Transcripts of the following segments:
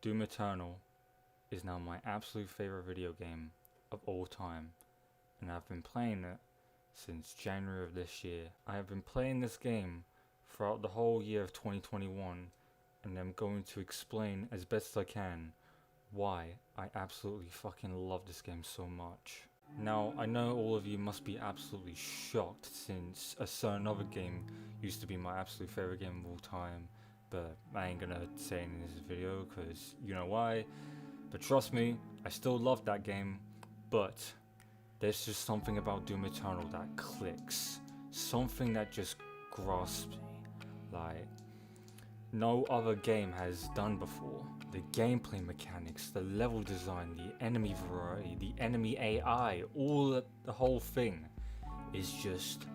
Doom Eternal is now my absolute favorite video game of all time, and I've been playing it since January of this year. I have been playing this game throughout the whole year of 2021, and I'm going to explain as best as I can why I absolutely fucking love this game so much. Now, I know all of you must be absolutely shocked since a certain other game used to be my absolute favorite game of all time, but I ain't gonna say it in this video because you know why. But trust me, I still love that game, but there's just something about Doom Eternal that clicks. Something that just grasps me like no other game has done before. The gameplay mechanics, the level design, the enemy variety, the enemy AI, the whole thing is just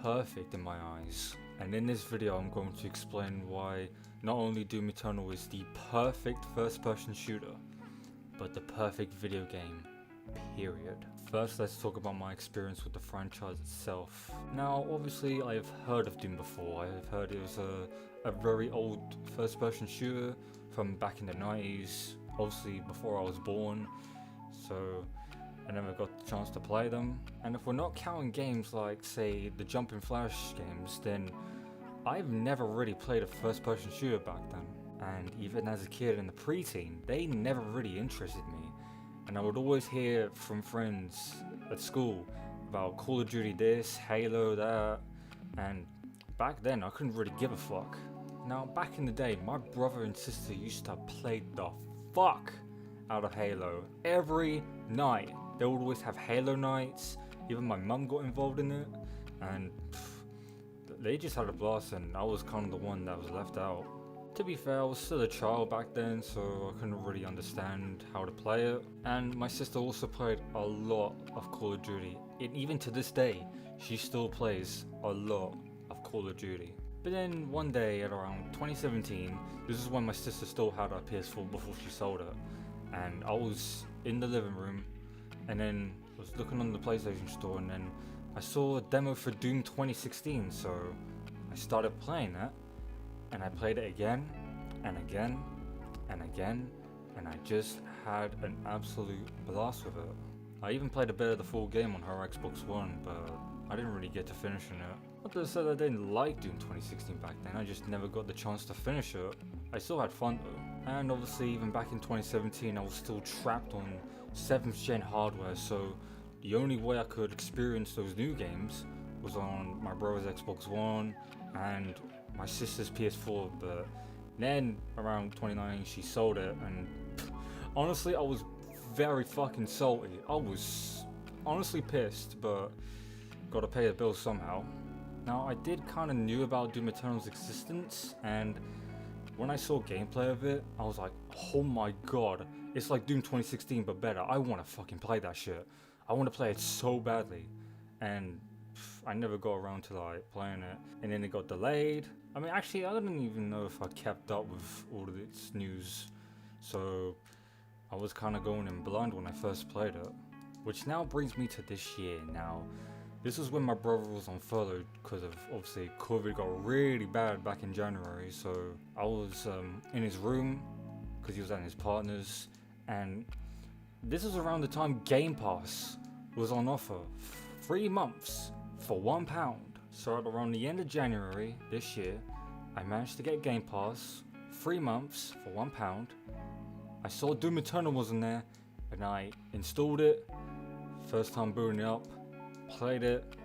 perfect in my eyes. And in this video I'm going to explain why not only Doom Eternal is the perfect first-person shooter, but the perfect video game, period. First, let's talk about my experience with the franchise itself. Now, obviously I've heard of Doom before. I've heard it was a very old first-person shooter from back in the 90s, obviously before I was born, so I never got the chance to play them. And if we're not counting games like, say, the Jump and Flash games, then I've never really played a first-person shooter back then. And even as a kid in the preteen, they never really interested me. And I would always hear from friends at school about Call of Duty this, Halo that, and back then I couldn't really give a fuck. Now, back in the day, my brother and sister used to play the fuck out of Halo every night. They would always have Halo nights. Even my mum got involved in it, and they just had a blast, and I was kind of the one that was left out. To be fair, I was still a child back then, so I couldn't really understand how to play it. And my sister also played a lot of Call of Duty. And even to this day, she still plays a lot of Call of Duty. But then one day at around 2017, this is when my sister still had her PS4 before she sold it. And I was in the living room, and then I was looking on the PlayStation store, and then I saw a demo for Doom 2016, so I started playing that. And I played it again, and again, and again, and I just had an absolute blast with it. I even played a bit of the full game on her Xbox One, but I didn't really get to finishing it. Not that I said I didn't like Doom 2016 back then, I just never got the chance to finish it. I still had fun though. And obviously even back in 2017 I was still trapped on 7th gen hardware, so the only way I could experience those new games was on my brother's Xbox One and my sister's PS4, but then around 2019 she sold it, and honestly I was very fucking salty. I was honestly pissed, but gotta pay the bills somehow. Now, I did kinda knew about Doom Eternal's existence, and when I saw gameplay of it, I was like, oh my god, it's like Doom 2016 but better. I wanna fucking play that shit. I wanna play it so badly. And I never got around to like playing it, and then it got delayed. I mean, actually I don't even know if I kept up with all of its news, so I was kind of going in blind when I first played it. Which now brings me to this year. Now, this was when my brother was on furlough because of obviously COVID got really bad back in January, so I was in his room because he was at his partner's, and this was around the time Game Pass was on offer, 3 months for £1. So at around the end of January this year, I managed to get Game Pass, 3 months for £1. I saw Doom Eternal was in there, and I installed it. First time booting it up, played it,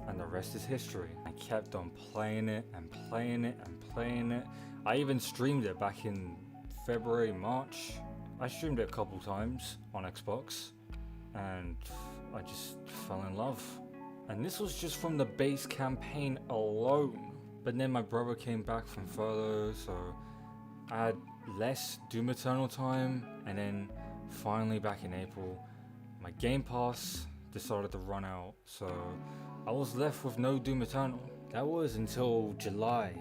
and the rest is history. I kept on playing it and playing it and playing it. I even streamed it back in February, March. I streamed it a couple times on Xbox, and I just fell in love. And this was just from the base campaign alone. But then my brother came back from furlough, so I had less Doom Eternal time, and then finally back in April, my Game Pass decided to run out, so I was left with no Doom Eternal. That was until July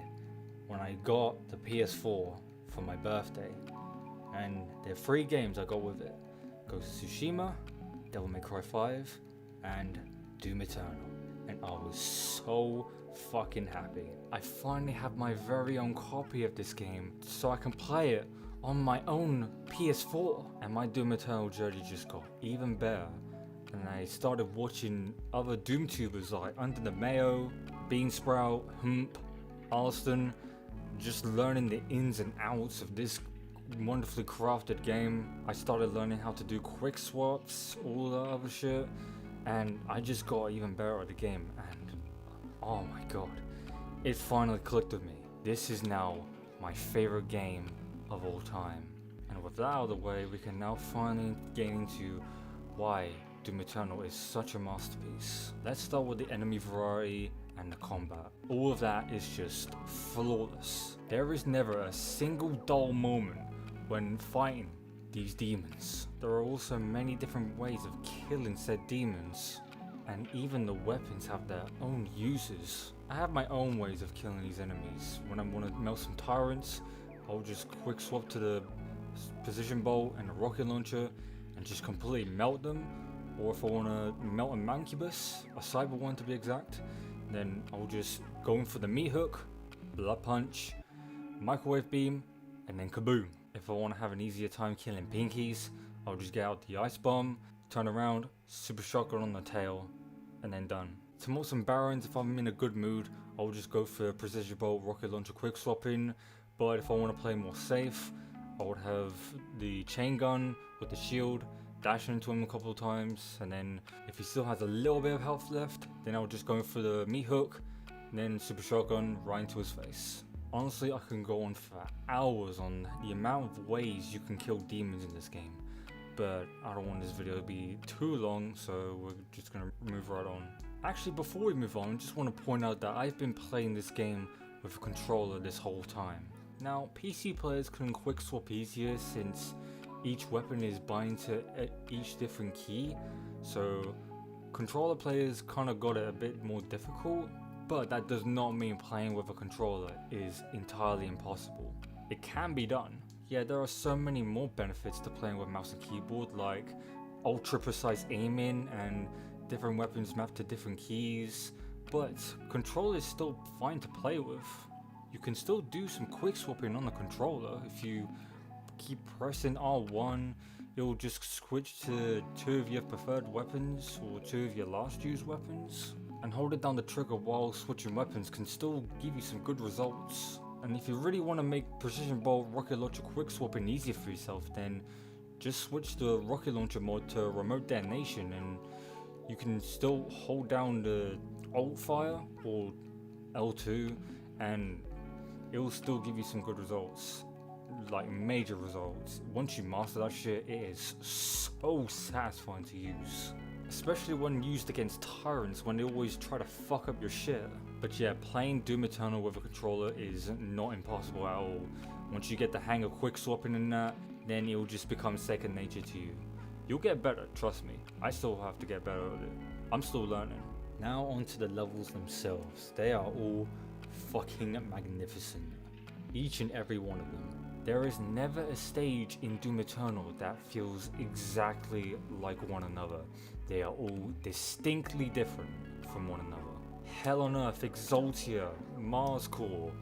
when I got the PS4 for my birthday, and there are 3 games I got with it: Ghost of Tsushima, Devil May Cry 5, and Doom Eternal. And I was so fucking happy. I finally have my very own copy of this game, so I can play it on my own PS4, and my Doom Eternal journey just got even better. And I started watching other Doom tubers like Under the Mayo, Beansprout, Hump, Alston, just learning the ins and outs of this wonderfully crafted game. I started learning how to do quick swaps, all the other shit, and I just got even better at the game. And oh my god, it finally clicked with me. This is now my favorite game of all time. And with that out of the way, we can now finally get into why Doom Eternal is such a masterpiece. Let's start with the enemy variety and the combat. All of that is just flawless. There is never a single dull moment when fighting these demons. There are also many different ways of killing said demons, and even the weapons have their own uses. I have my own ways of killing these enemies. When I want to melt some tyrants, I'll just quick swap to the precision bolt and the rocket launcher and just completely melt them. Or if I want to melt a Mancubus, a cyber one to be exact, then I'll just go in for the meat hook, blood punch, microwave beam, and then kaboom. If I want to have an easier time killing pinkies, I'll just get out the ice bomb, turn around, super shotgun on the tail, and then done. To melt some barons, if I'm in a good mood, I'll just go for precision bolt, rocket launcher, quick swapping. But if I want to play more safe, I would have the chain gun with the shield, dash into him a couple of times, and then if he still has a little bit of health left, then I'll just go for the meat hook, and then super shotgun right into his face. Honestly, I can go on for hours on the amount of ways you can kill demons in this game, but I don't want this video to be too long, so we're just gonna move right on. Actually, before we move on, I just want to point out that I've been playing this game with a controller this whole time. Now, PC players can quick swap easier since each weapon is bind to each different key, so controller players kind of got it a bit more difficult, but that does not mean playing with a controller is entirely impossible. It can be done. Yeah, there are so many more benefits to playing with mouse and keyboard, like ultra precise aiming and different weapons mapped to different keys, but controller is still fine to play with. You can still do some quick swapping on the controller. If you keep pressing R1, it'll just switch to two of your preferred weapons or two of your last used weapons. And holding down the trigger while switching weapons can still give you some good results. And if you really want to make precision bolt, rocket launcher, quick swapping easier for yourself, then just switch the rocket launcher mode to remote detonation, and you can still hold down the alt fire or L2 and it will still give you some good results, like major results. Once you master that shit, it is so satisfying to use, especially when used against tyrants when they always try to fuck up your shit. But yeah, playing Doom Eternal with a controller is not impossible at all. Once you get the hang of quick swapping and that, then it will just become second nature to you. You'll get better, trust me. I still have to get better at it. I'm still learning. Now onto the levels themselves. They are all fucking magnificent, each and every one of them. There is never a stage in Doom Eternal that feels exactly like one another. They are all distinctly different from one another. Hell on Earth, Exaltia, Mars Core,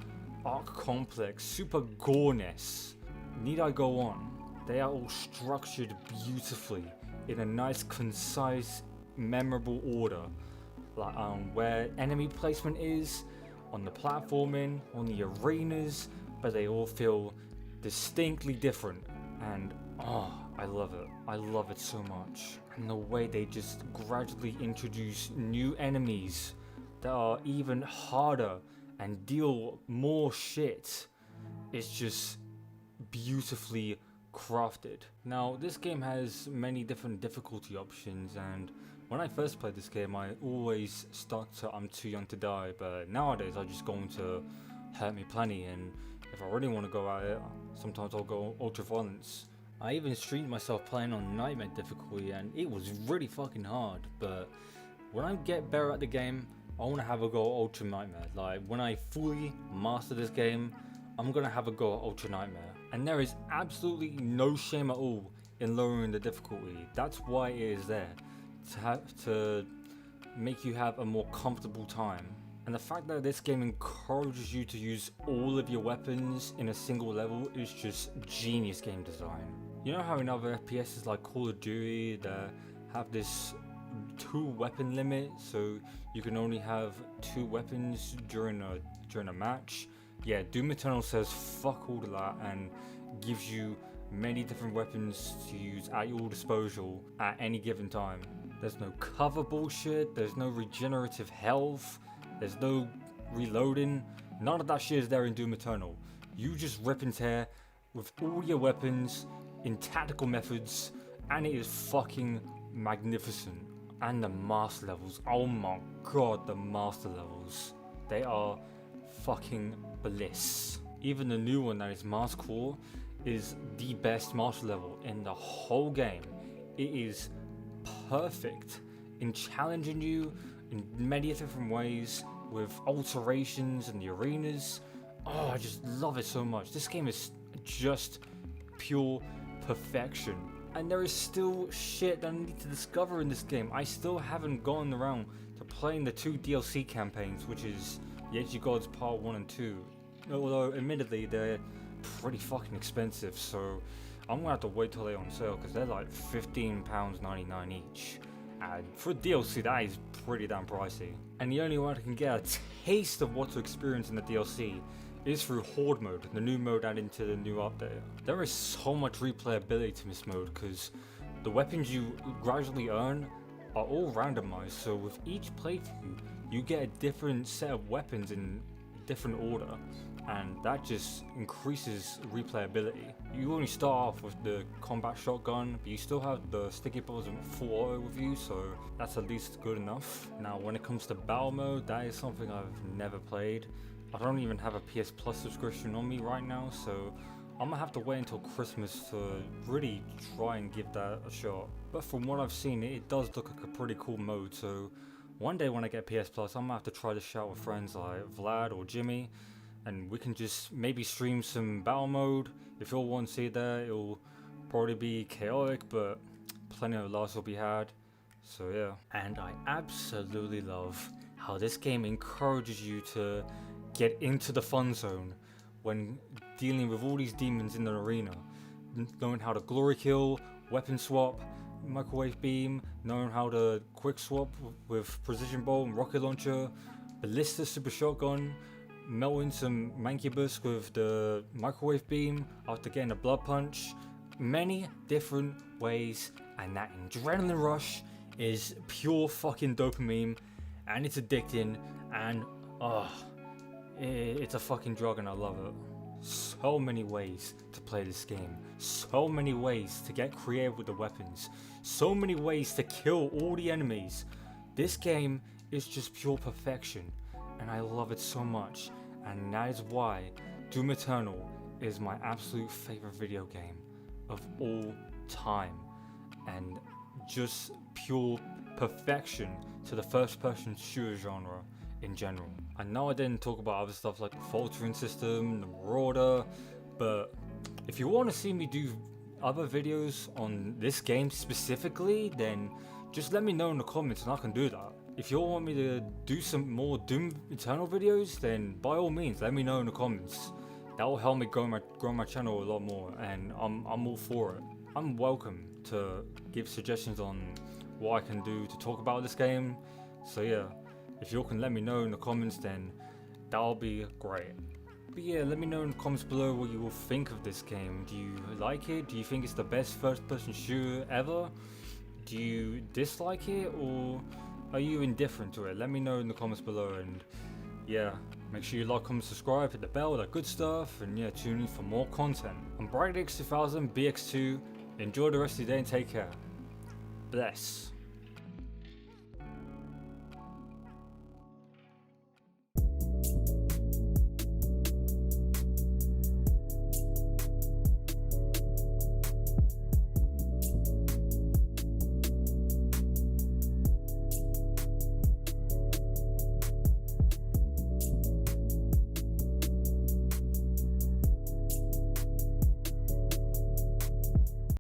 Arc Complex, Super Gorness. Need I go on? They are all structured beautifully in a nice, concise, memorable order, like where enemy placement is, on the platforming, on the arenas, but they all feel distinctly different, and oh, I love it. I love it so much. And the way they just gradually introduce new enemies that are even harder and deal more shit. It's just beautifully crafted. Now, this game has many different difficulty options, and when I first played this game, I always stuck to I'm too young to die, but nowadays I just go into hurt me plenty, and if I really want to go at it, sometimes I'll go ultra violence. I even streamed myself playing on nightmare difficulty, and it was really fucking hard, but when I get better at the game, I want to have a go at ultra nightmare. Like, when I fully master this game, I'm gonna have a go at ultra nightmare. And there is absolutely no shame at all in lowering the difficulty. That's why it is there, to make you have a more comfortable time. And the fact that this game encourages you to use all of your weapons in a single level is just genius game design. You know how in other FPSs like Call of Duty they have this 2 weapon limit, so you can only have 2 weapons during a match? Yeah, Doom Eternal says fuck all of that and gives you many different weapons to use at your disposal at any given time. There's no cover bullshit, there's no regenerative health, there's no reloading. None of that shit is there in Doom Eternal. You just rip and tear with all your weapons in tactical methods, and it is fucking magnificent. And the master levels, oh my god, the master levels, they are fucking bliss. Even the new one that is Mars Core is the best master level in the whole game. It is perfect in challenging you in many different ways with alterations and the arenas. Oh, I just love it so much. This game is just pure perfection. And there is still shit that I need to discover in this game. I still haven't gotten around to playing the 2 DLC campaigns, which is the Age of Gods Part 1 and 2. Although, admittedly, they're pretty fucking expensive, so I'm gonna have to wait till they're on sale, because they're like £15.99 each. And for DLC, that is pretty damn pricey. And the only way I can get a taste of what to experience in the DLC is through Horde mode, the new mode added into the new update. There is so much replayability to this mode because the weapons you gradually earn are all randomized, so with each playthrough you get a different set of weapons in different order, and that just increases replayability. You only start off with the combat shotgun, but you still have the sticky balls and full auto with you, so that's at least good enough. Now when it comes to battle mode, that is something I've never played. I don't even have a PS Plus subscription on me right now, so I'm gonna have to wait until Christmas to really try and give that a shot. But from what I've seen, it does look like a pretty cool mode, so one day when I get PS Plus, I'm gonna have to try this out with friends like Vlad or Jimmy, and we can just maybe stream some battle mode. If you all want to see that, it'll probably be chaotic, but plenty of laughs will be had. So yeah. And I absolutely love how this game encourages you to get into the fun zone when dealing with all these demons in the arena. Knowing how to glory kill, weapon swap, microwave beam, knowing how to quick swap with precision bolt and rocket launcher, ballista super shotgun, melting some mancubus with the microwave beam after getting a blood punch. Many different ways, and that adrenaline rush is pure fucking dopamine, and it's addicting, and it's a fucking drug, and I love it. So many ways to play this game, so many ways to get creative with the weapons, so many ways to kill all the enemies. This game is just pure perfection, and I love it so much, and that is why Doom Eternal is my absolute favorite video game of all time, and just pure perfection to the first person shooter genre in general. I know I didn't talk about other stuff like the filtering system, the Marauder, but if you want to see me do other videos on this game specifically, then just let me know in the comments and I can do that. If you all want me to do some more Doom Eternal videos, then by all means let me know in the comments. That will help me grow my channel a lot more, and I'm all for it. I'm welcome to give suggestions on what I can do to talk about this game. So yeah, if you all can let me know in the comments, then that'll be great. But yeah, let me know in the comments below what you will think of this game. Do you like it? Do you think it's the best first person shooter ever? Do you dislike it, or are you indifferent to it? Let me know in the comments below, and yeah, make sure you like, comment, subscribe, hit the bell, that good stuff, and yeah, tune in for more content. I'm BrightX2000 BX2. Enjoy the rest of your day and take care. Bless.